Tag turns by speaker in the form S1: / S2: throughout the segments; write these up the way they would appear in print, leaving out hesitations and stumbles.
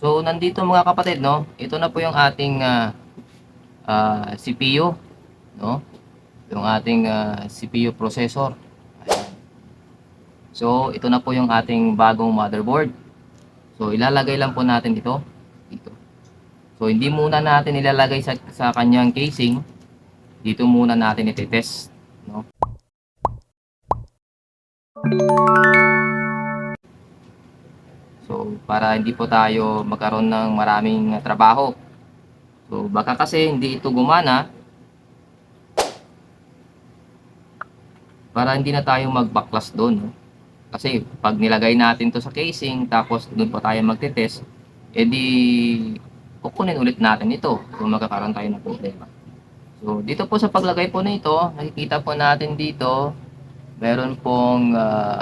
S1: So, nandito mga kapatid, no? Ito na po yung ating CPU, no? Yung ating CPU processor. Ayan. So, ito na po yung ating bagong motherboard. So, ilalagay lang po natin ito dito. So, hindi muna natin ilalagay sa kanyang casing. Dito muna natin iti-test, no? So, para hindi po tayo magkaroon ng maraming trabaho. So, baka kasi hindi ito gumana para hindi na tayo mag-backlash doon, no? Kasi pag nilagay natin to sa casing tapos doon pa tayo magte-test, edi kukunin ulit natin ito kung magkakaroon tayo ng problema. So, dito po sa paglagay po nito, nakikita po natin dito, meron pong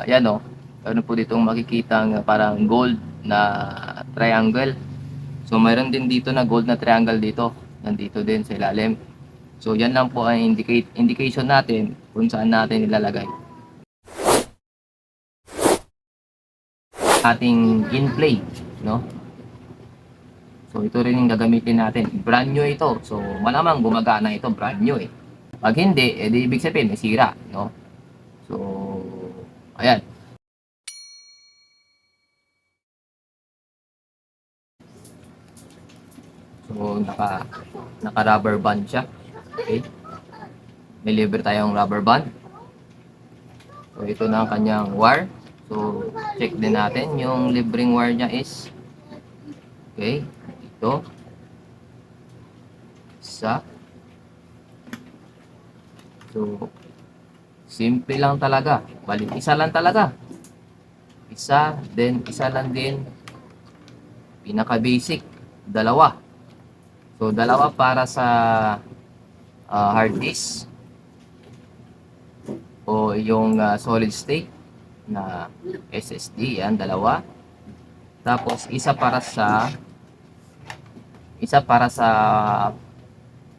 S1: yan o, meron po ditong makikitang parang gold na triangle. So, meron din dito na gold na triangle dito, nandito din sa ilalim. So, yan lang po ang indication natin kung saan natin ilalagay ating in-play, no? So, ito rin yung gagamitin natin. Brand new ito. So, malamang gumagana ito, brand new eh. Pag hindi, edi ibig sabihin, may sira, no? So, ayan. So, naka rubber band siya. Okay? May libre tayong rubber band. So, ito na ang kanyang wire. So, check din natin. Yung libreng wire niya is, okay, ito. Isa. So, simple lang talaga. Balik, isa lang talaga. Isa, then isa lang din. Pinaka-basic, dalawa. So, dalawa para sa hard disk o yung solid state na SSD, yan, dalawa. Tapos, isa para sa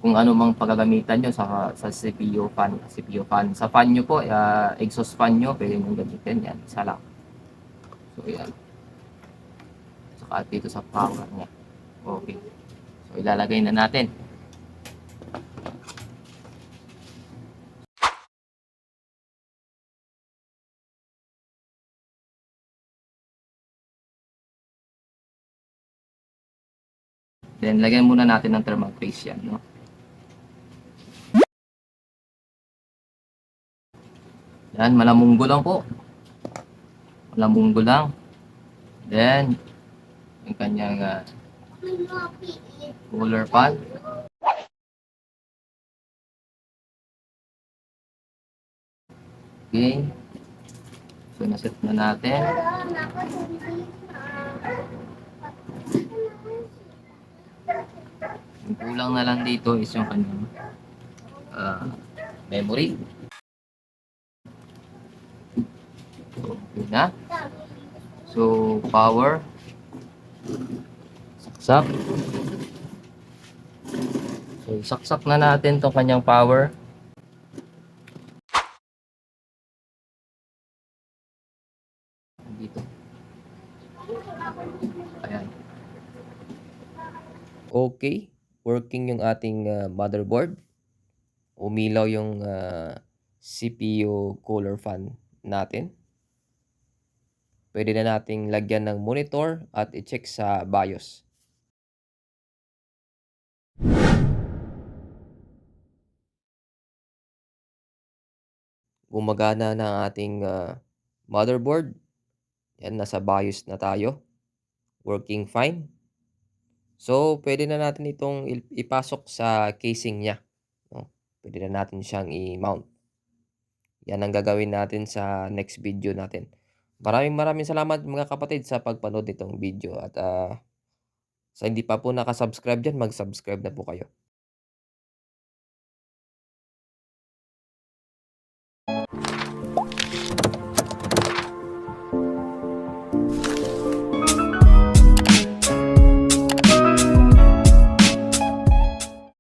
S1: kung ano mang pagagamitan nyo sa CPU fan. Sa fan nyo po, exhaust fan nyo, pwede nyo gamitin yan. Isa lang. So, yan. Saka dito sa power niya. Okay. So, ilalagay na natin. Then, lagyan muna natin ng thermal paste yan, no? Yan, malamunggo lang po. Malamunggo lang. Then, yung kanyang cooler fan. Okay. So, naset na natin. Yung kulang na lang dito is yung kanyang memory. So, okay na. So, power. Saksak. So, saksak na natin tong kanyang power. Dito. Ayan. Okay. Working yung ating motherboard. Umilaw yung CPU cooler fan natin. Pwede na nating lagyan ng monitor at i-check sa BIOS. Gumagana na ang ating motherboard. Yan, nasa BIOS na tayo. Working fine. So, pwede na natin itong ipasok sa casing niya. No? Pwede na natin siyang i-mount. Yan ang gagawin natin sa next video natin. Maraming salamat mga kapatid sa pagpanood nitong video. At sa hindi pa po nakasubscribe dyan, mag-subscribe na po kayo.